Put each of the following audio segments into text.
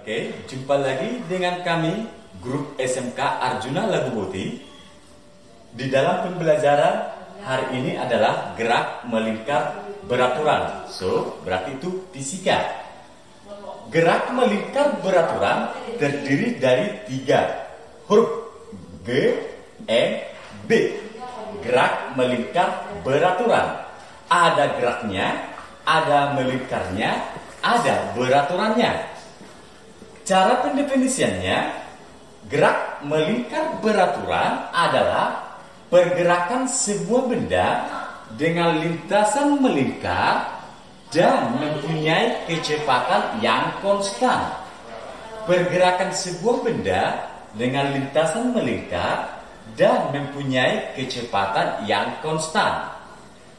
Oke, jumpa lagi dengan kami, grup SMK Arjuna Laguboti. Di dalam pembelajaran hari ini adalah gerak melingkar beraturan. So, berarti itu fisika. Gerak melingkar beraturan terdiri dari 3 huruf G, E, B. Gerak melingkar beraturan. Ada geraknya, ada melingkarnya, ada beraturannya. Cara pendefinisiannya, gerak melingkar beraturan adalah pergerakan sebuah benda dengan lintasan melingkar dan mempunyai kecepatan yang konstan. Pergerakan sebuah benda dengan lintasan melingkar dan mempunyai kecepatan yang konstan.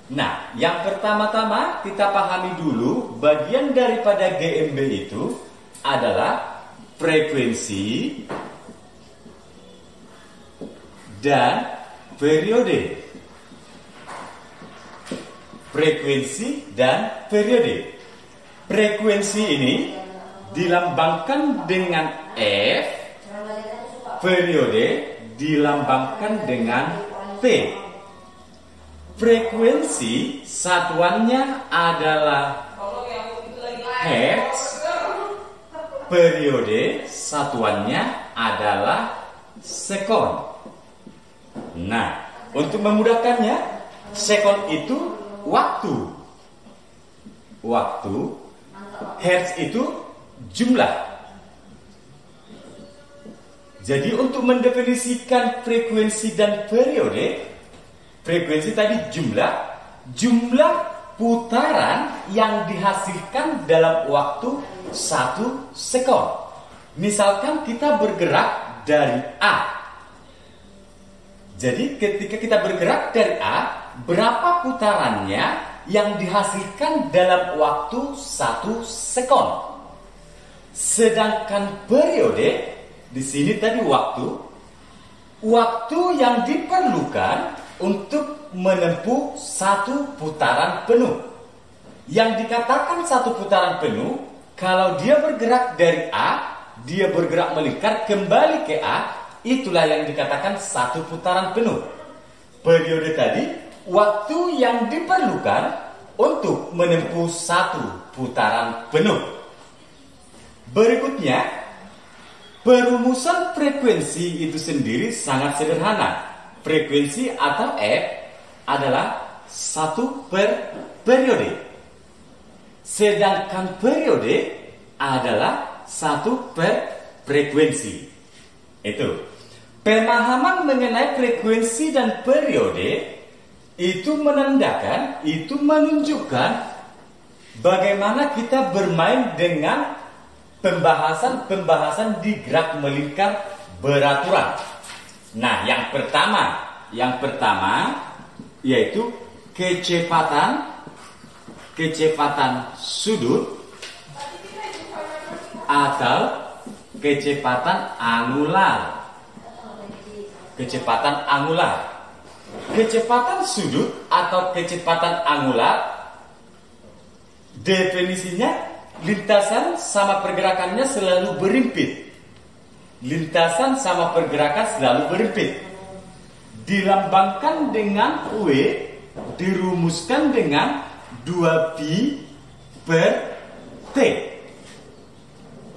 Nah, yang pertama-tama kita pahami dulu bagian daripada GMB itu adalah frekuensi dan periode. Frekuensi dan periode. Frekuensi ini dilambangkan dengan F, periode dilambangkan dengan T. Frekuensi satuannya adalah Hertz, periode satuannya adalah sekon. Nah, untuk memudahkannya, sekon itu waktu. Waktu, hertz itu jumlah. Jadi untuk mendefinisikan frekuensi dan periode, frekuensi tadi jumlah putaran yang dihasilkan dalam waktu 1 sekon. Misalkan kita bergerak dari A. Jadi ketika kita bergerak dari A, berapa putarannya yang dihasilkan dalam waktu 1 sekon? Sedangkan periode di sini tadi waktu yang diperlukan untuk menempuh 1 putaran penuh. Yang dikatakan 1 putaran penuh, kalau dia bergerak dari A, dia bergerak melingkar kembali ke A, itulah yang dikatakan 1 putaran penuh. Periode tadi, waktu yang diperlukan untuk menempuh 1 putaran penuh. Berikutnya, perumusan frekuensi itu sendiri sangat sederhana. Frekuensi atau F adalah 1 per periode. Sedangkan periode adalah 1 per frekuensi. Itu. Pemahaman mengenai frekuensi dan periode itu menandakan, itu menunjukkan bagaimana kita bermain dengan pembahasan di gerak melingkar beraturan. Nah, yang pertama yaitu kecepatan sudut atau kecepatan angular. Kecepatan sudut atau kecepatan angular, definisinya lintasan sama pergerakannya selalu berimpit. Lintasan sama pergerakan selalu berimpit. Dilambangkan dengan W, dirumuskan dengan 2pi per T.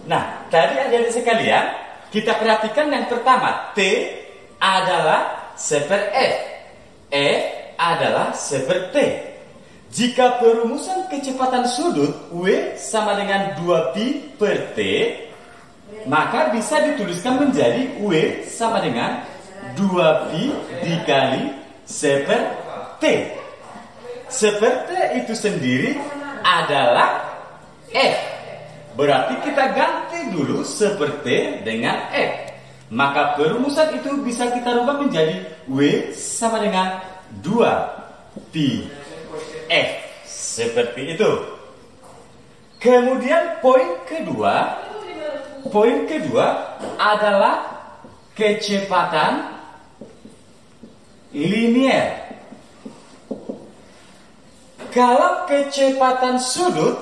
Nah, tadi adik-adik sekalian, kita perhatikan yang pertama, T adalah seper F, F adalah seper T. Jika perumusan kecepatan sudut W sama dengan 2pi per T, maka bisa dituliskan menjadi W sama dengan 2pi dikali seper T. Seper T itu sendiri adalah F. Berarti kita ganti dulu seper T dengan F. Maka perumusan itu bisa kita rubah menjadi W sama dengan 2pi F. Seperti itu. Kemudian poin kedua adalah kecepatan linier. Kalau kecepatan sudut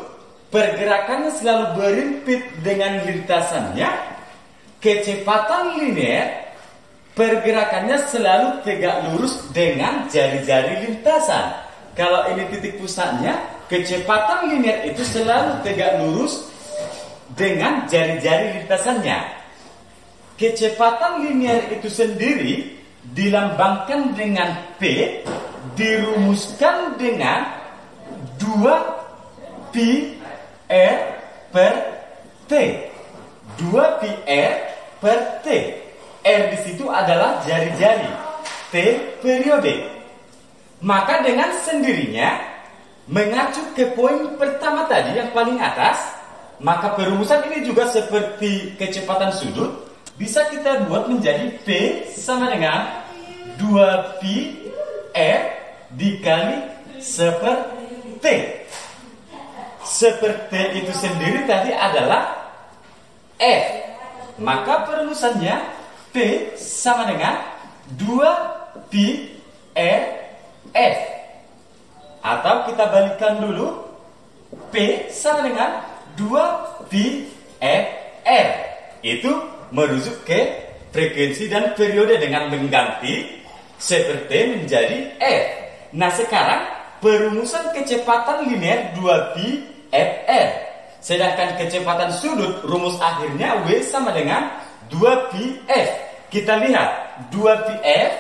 pergerakannya selalu berimpit dengan lintasannya, kecepatan linear pergerakannya selalu tegak lurus dengan jari-jari lintasan. Kalau ini titik pusatnya, kecepatan linear itu selalu tegak lurus dengan jari-jari lintasannya. Kecepatan linear itu sendiri dilambangkan dengan P, dirumuskan dengan 2 pi R per T. 2 pi R per T. R di situ adalah jari-jari, T periode. Maka dengan sendirinya mengacu ke poin pertama tadi yang paling atas, maka perumusan ini juga seperti kecepatan sudut bisa kita buat menjadi P sama dengan 2 pi R dikali seper T. Seper T itu sendiri tadi adalah F. Maka perumusannya P sama dengan 2 pi R F. Atau kita balikkan dulu, P sama dengan 2 pi F R. Itu merujuk ke frekuensi dan periode dengan mengganti seperti menjadi F. Nah sekarang perumusan kecepatan linear 2 pi F R. Sedangkan kecepatan sudut rumus akhirnya W sama dengan 2 pi F. Kita lihat 2 pi F.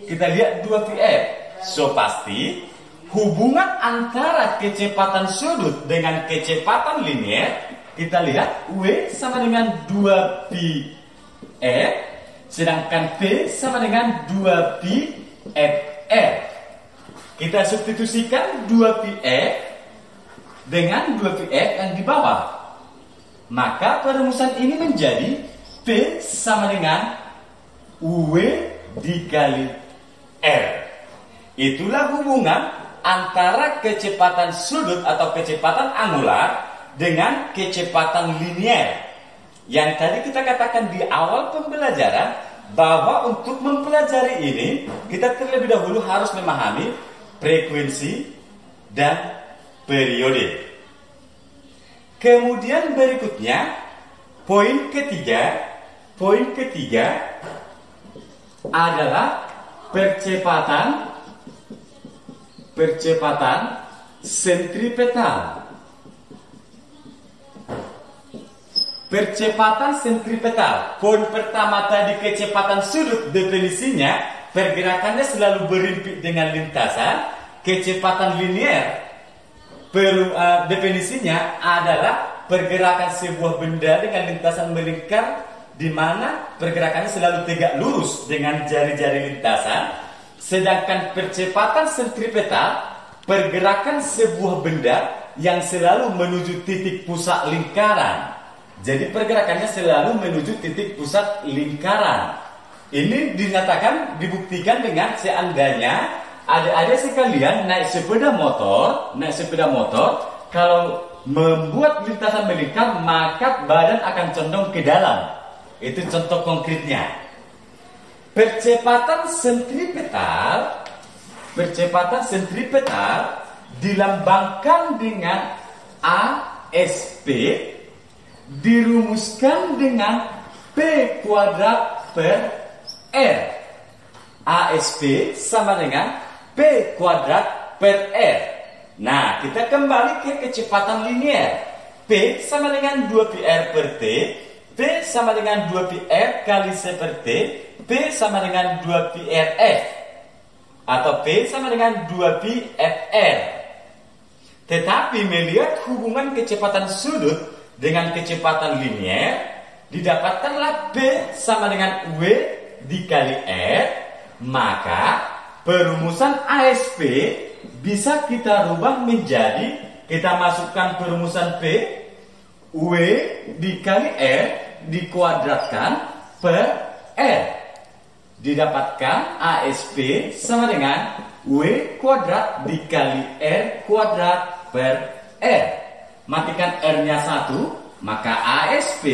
Kita lihat 2 pi F. So pasti hubungan antara kecepatan sudut dengan kecepatan linear, kita lihat W sama dengan 2 pi F, sedangkan P sama dengan 2 pi F R. Kita substitusikan 2 pi F dengan 2 pi F yang di bawah. Maka perumusan ini menjadi P sama dengan W dikali R. Itulah hubungan antara kecepatan sudut atau kecepatan angular dengan kecepatan linear. Yang tadi kita katakan di awal pembelajaran bahwa untuk mempelajari ini kita terlebih dahulu harus memahami frekuensi dan periode. Kemudian berikutnya poin ketiga adalah percepatan sentripetal. Percepatan sentripetal. Poin pertama tadi kecepatan sudut, definisinya pergerakannya selalu berimpit dengan lintasan. Kecepatan linear definisinya adalah pergerakan sebuah benda dengan lintasan melingkar di mana pergerakannya selalu tegak lurus dengan jari-jari lintasan. Sedangkan percepatan sentripetal pergerakan sebuah benda yang selalu menuju titik pusat lingkaran. Jadi pergerakannya selalu menuju titik pusat lingkaran. Ini dinyatakan, dibuktikan dengan seandainya ada sekalian naik sepeda motor, kalau membuat lintasan melingkar maka badan akan condong ke dalam. Itu contoh konkretnya. Percepatan sentripetal dilambangkan dengan ASP, dirumuskan dengan P kuadrat per R. ASP sama dengan P kuadrat per R. Nah, kita kembali ke kecepatan linear. P sama dengan 2 pi R per T. P sama dengan 2 pi R kali C per T. P sama dengan 2 pi R F. Atau P sama dengan 2 pi F R. Tetapi melihat hubungan kecepatan sudut dengan kecepatan linear, didapatkanlah P sama dengan W dikali R. Maka perumusan ASP bisa kita rubah menjadi, kita masukkan perumusan P, W dikali R dikuadratkan per R. Didapatkan ASP sama dengan W kuadrat dikali R kuadrat per R. Matikan R-nya 1, maka ASP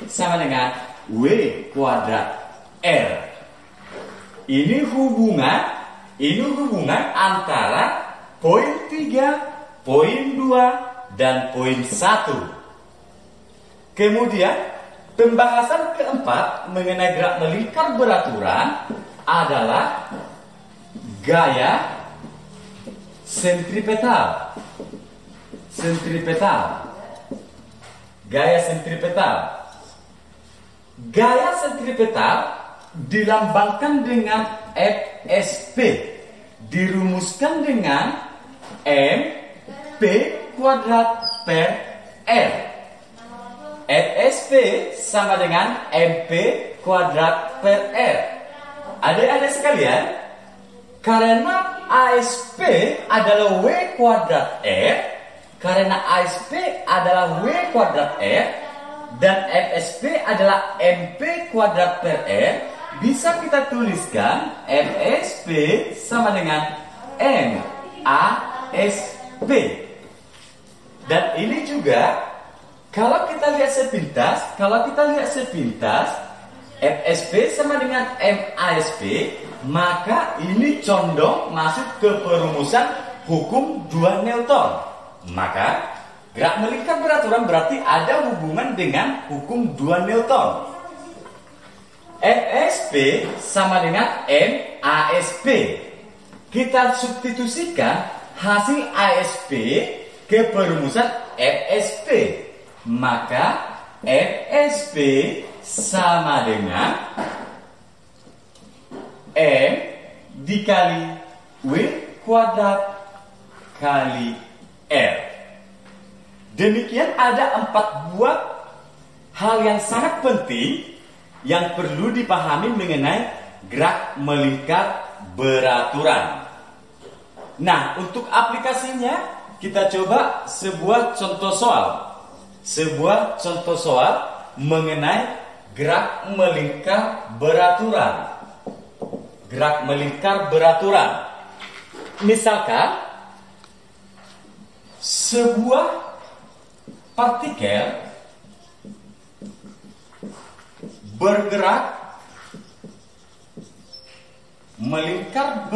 sama dengan W kuadrat R. Ini hubungan antara poin 3 poin 2, dan poin 1. Kemudian, pembahasan keempat mengenai gerak melingkar beraturan adalah gaya sentripetal. Gaya sentripetal. Gaya sentripetal dilambangkan dengan FSP, dirumuskan dengan MP kuadrat per R. FSP sama dengan MP kuadrat per R. Adik-adik sekalian, karena ASP adalah W kuadrat R, karena ASP adalah W kuadrat R, dan FSP adalah MP kuadrat per R, bisa kita tuliskan FSP sama dengan MASP. Dan ini juga, kalau kita lihat sepintas, FSP sama dengan MASP, maka ini condong masuk ke perumusan hukum 2 Newton. Maka gerak melingkar beraturan berarti ada hubungan dengan hukum 2 Newton. FSP sama dengan MASP. Kita substitusikan hasil ASP ke perumusan FSP. Maka FSP sama dengan M dikali W kuadrat kali R. Demikian ada 4 buah hal yang sangat penting yang perlu dipahami mengenai gerak melingkar beraturan. Nah, untuk aplikasinya kita coba sebuah contoh soal mengenai gerak melingkar beraturan. Gerak melingkar beraturan. Misalkan sebuah partikel bergerak melingkar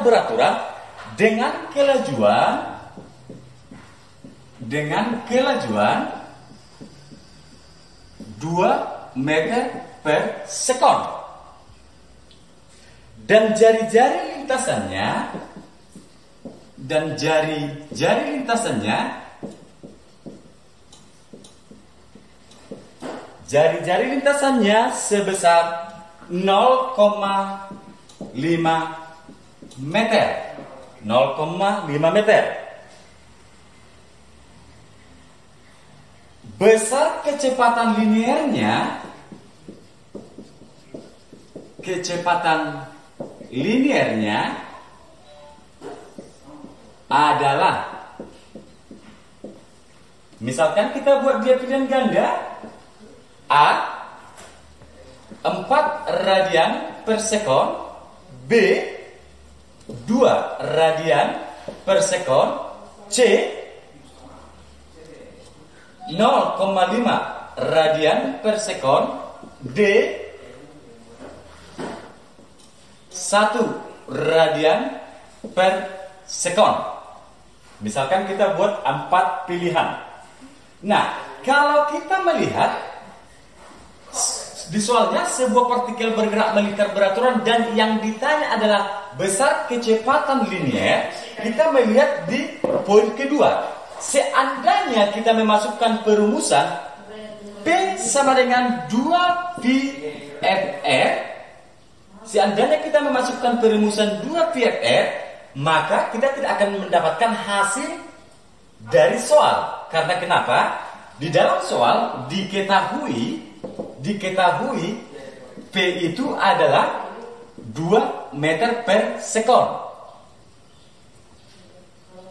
beraturan dengan kelajuan 2 meter per sekon, dan jari-jari lintasannya sebesar 0,5 meter. Besar kecepatan linearnya adalah, misalkan kita buat dia pilihan ganda, A 4 radian per sekon, B 2 radian per sekon, C 0,5 radian per sekon, D 1 radian per sekon. Misalkan kita buat 4 pilihan. Nah, kalau kita melihat di soalnya sebuah partikel bergerak melingkar beraturan dan yang ditanya adalah besar kecepatan linear, kita melihat di poin kedua. Seandainya kita memasukkan perumusan P sama dengan 2 VFR, maka kita tidak akan mendapatkan hasil dari soal. Karena kenapa? Di dalam soal diketahui P itu adalah 2 meter per sekon.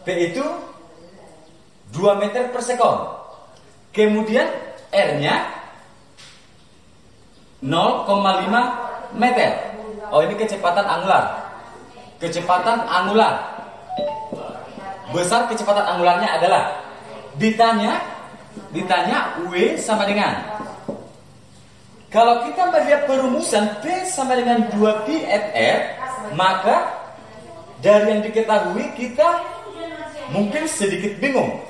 P itu 2 meter per sekon. Kemudian R-nya 0,5 meter. Oh, ini kecepatan angular. Besar kecepatan angularnya adalah ditanya W sama dengan. Kalau kita melihat perumusan P sama dengan 2Pi FR, maka dari yang diketahui kita mungkin sedikit bingung.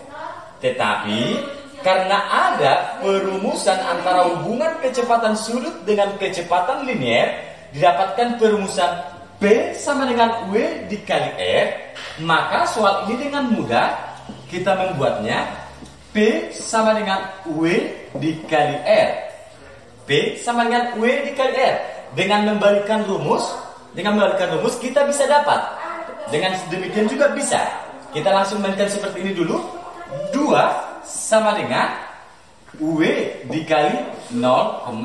Tetapi karena ada perumusan antara hubungan kecepatan sudut dengan kecepatan linier, didapatkan perumusan P sama dengan W dikali R, maka soal ini dengan mudah kita membuatnya P sama dengan W dikali R. P sama dengan W dikali R. Dengan membalikkan rumus kita bisa dapat. Dengan demikian juga bisa. Kita langsung mainkan seperti ini dulu. 2 sama dengan W dikali 0,5.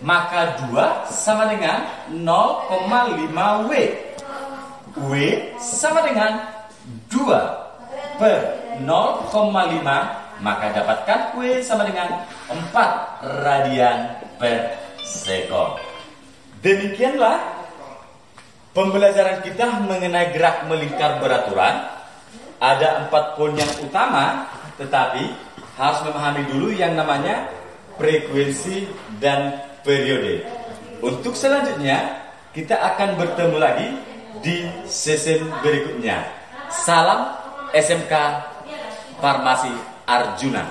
Maka 2 sama dengan 0,5 W. W sama dengan 2 per 0,5. Maka dapatkan W sama dengan 4 radian per sekon. Demikianlah pembelajaran kita mengenai gerak melingkar beraturan. Ada 4 poin yang utama, tetapi harus memahami dulu yang namanya frekuensi dan periode. Untuk selanjutnya, kita akan bertemu lagi di sesi berikutnya. Salam SMK Farmasi Arjuna.